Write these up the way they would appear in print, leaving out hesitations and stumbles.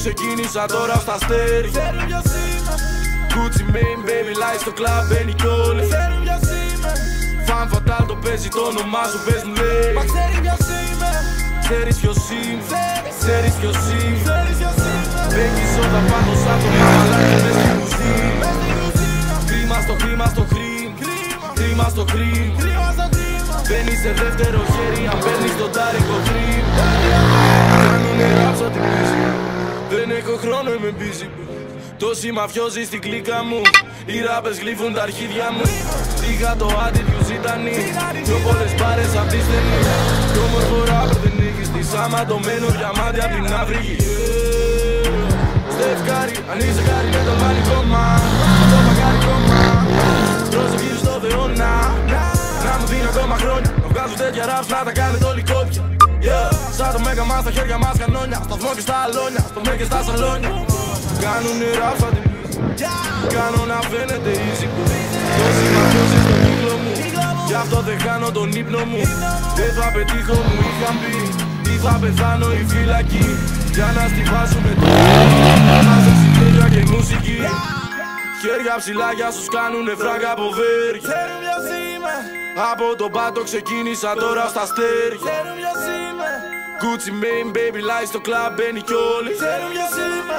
ξεκίνησα τώρα στα αστέρι. Ξέρουν ποιος είμαι. Gucci Mane, baby, light στο club, μπαίνει κι όλοι. Ξέρουν ποιος είμαι. Fan fatal, το παίζει το όνομά σου, πες μου λέει. Μα ξέρει ποιος είμαι. Ξέρεις ποιος είμαι, ξέρεις ποιος είμαι. Ξέρεις ποιος είμαι. Μπέκει σόδα πάνω σαν το μαμαλάκι μες στην κουζίνα. Μες στην κουζίνα. Κρίμα στο χρήμα στο χρήμα. Κρίμα στο χρήμα. Κρίμα στο κρίμα. Μπαίνεις σε δεύτερο χέρι αν παίρνεις τον τάρικο χρήμα. Κάνουνε ράψα την πίση. Δεν έχω χρόνο, είμαι busy. Τόσοι μαφιόζοι στην κλίκα μου. Οι ράπες γλύφουν τα αρχίδια μου. Είχα το attitude ζήτανη. Πιο πολλές πάρες απ' τη στενή. Κι όμορφο ράπερ δεν έχεις τη σαματωμένο διαμάτι απ' την Αφρική. Στεφκάρι, αν είσαι χάρη με το μανικόμα. Το μακάρι κόμμα. Πρόσεχε στο Θεό να μου δίνει ακόμα χρόνια. Να βγάζουν τέτοια raps να τα κάνετε όλοι κόπια. Σαν το μέγα μας στα χέρια μας κανόνια. Σταθμό και στα αλόνια, στο μέγα και στα σαλόνια. Κάνουνε raps σαν την πίστη. Κάνω να φαίνεται easy. Τόσοι μαφιόζοι στον κύκλο μου. Γι' αυτό δεν χάνω τον ύπνο μου. Δεν θα πετύχω μου είχαν πει. Ή θα πεθάνω η φυλακή. Για να στιβάσουμε το Μάζε συνέχεια και μουσική. Χέρια ψηλά για σου κάνουνε φράγκα από βέρια. Ξέρουν ποιος είμαι. Από τον πάτο ξεκίνησα τώρα στα αστέρια. Ξέρουν ποιος είμαι. Gucci Mane, baby, light στο club, μπαίνει κι όλοι. Ξέρουν ποιος είμαι.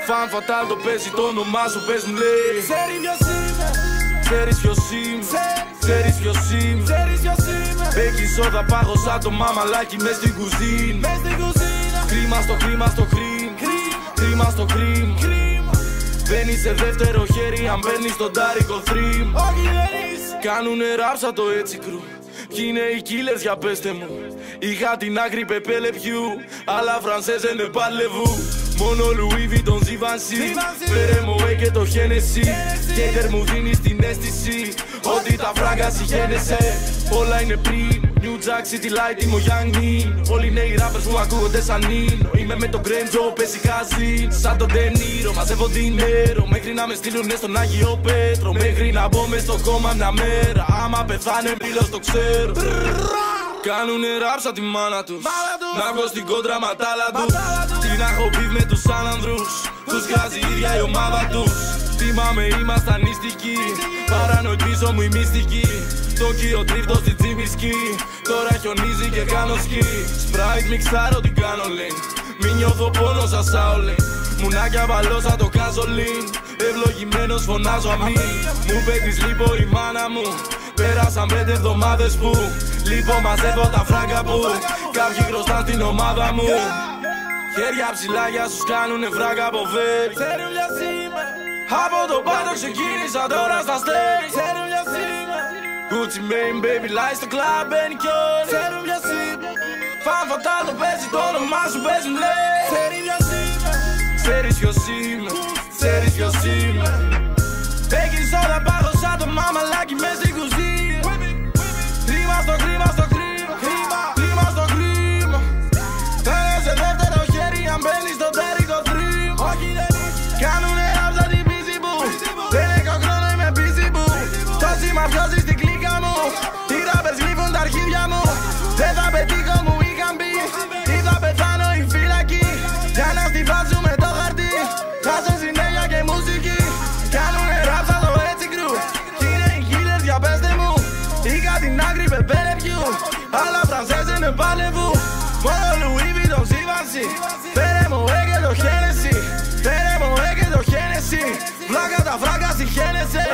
Fan fatal, το παίζει το όνομά σου, πες μου λέει. Ξέρει ποιος είμαι. Ξέρεις ποιος είμαι, ξέρεις ποιος είμαι. Ξέρεις ποιος είμαι. Μπέκει σόδα πάγω σαν το μαμαλάκι μες στην κουζίνα. Μες στην κουζίνα. Κρίμα στο χρήμα στο χρήμα. Κρίμα στο χρήμα. Μπαίνεις σε δεύτερο χέρι αν παίρνεις τον τάρικο θρύμ. Όχι δεν είσαι. Κάνουνε ράψα το έτσι κρου. Ποιοι είναι οι killers για πέστε μου. Είχα την άκρη πεπέλε πιού. Αλλά φρανσές είναι παλεβού. Μόνο Louis Vuitton Givenchy. Φέρε μου και το Hennessy. Hater μου δίνεις την αίσθηση ότι τα φράγκα συγχαίνεσαι. Όλα είναι πριν. New Jack City Light, είμαι ο Young Nin. Όλοι είναι οι rappers που ακούγονται σαν Nino. Είμαι με τον Grandjo, πέσει χαζίν. Σαν τον De Niro, μαζεύω dinero. Μέχρι να με στείλουνε στον Άγιο Πέτρο. Μέχρι να μπω μες στο κόμμα μια μέρα. Άμα πεθάνε μήλος το ξέρω. Κάνουνε ράψα τη μάνα τους. Να βγω στην κόντρα ματάλα τους. Τι να έχω πει με τους άνανδρους. Τους βγάζει η ίδια η ομάδα τους. Θυμάμαι ήμασταν νηστικοί. Παράνοη πίσω μου η μυστική. Τόκιο τρίφτο στη τσιμισκή. Τώρα χιονίζει και κάνω σκι. Sprite μιξάρω τι κάνω λέει. Μη νιώθω πόνο σαν Σάολε. Μουνάκια βαλώσα το καζολίν. Ευλογημένος φωνάζω αμήν. Μου πέτεις λίγο η μάνα μου. Πέρασαν 5 εβδομάδες που λοιπόν μαζεύω τα φράγκα που κάποιοι χρωστάν στην ομάδα μου. Χέρια ψηλά για σου κάνουνε φράγκα από βέρι. Ξέρουν ποιος είμαι. Από τον πάτο ξεκίνησα τώρα στα στέρι. Ξέρουν ποιος είμαι. Gucci Mane, baby, light στο club, μπαίνει κι όλοι. Ξέρουν ποιος είμαι. Fan fatal, το παίζει το όνομά σου, πες μου λέει. Ξέρει ποιος είμαι. Ξέρεις ποιος είμαι, ξέρεις ποιος είμαι. Μπέκει σόδα πάγω σαν το μαμαλάκι μες στην κουζίνα. Κρίμα στο κρίμα στο κρίμα. Κρίμα στο κρίμα. Φέρε σε δεύτερο χέρι αν μπαίνεις στο τέρικο θρύμα. Όχι δεν είσαι. Κάνουνε ράψα την πίση μου. Δεν έχω χρόνο, είμαι busy μου. Τόσοι μαφιόζοι στην κλίκα μου. Οι ράπες γλύφουν τα αρχίδια μου. Δεν θα πετύχω μου είχαν πει. Ή θα πεθάνω η φυλακή. Για να στιβάζουμε το χαρτί. Χάσω συνέχεια και μουσική. Κάνουνε ράψα το έτσι κρου. Κι είναι οι killers για πέστε μου. Είχα την άκρη πεπέλε πιού. Αλλά φρανσές είναι παλεβού. Μόνο Louis Vuitton Givenchy. Φέρε μου και το Hennessy. Φέρε μου και το Hennessy. Βλάκα τα φράγκα συγχαίνεσαι.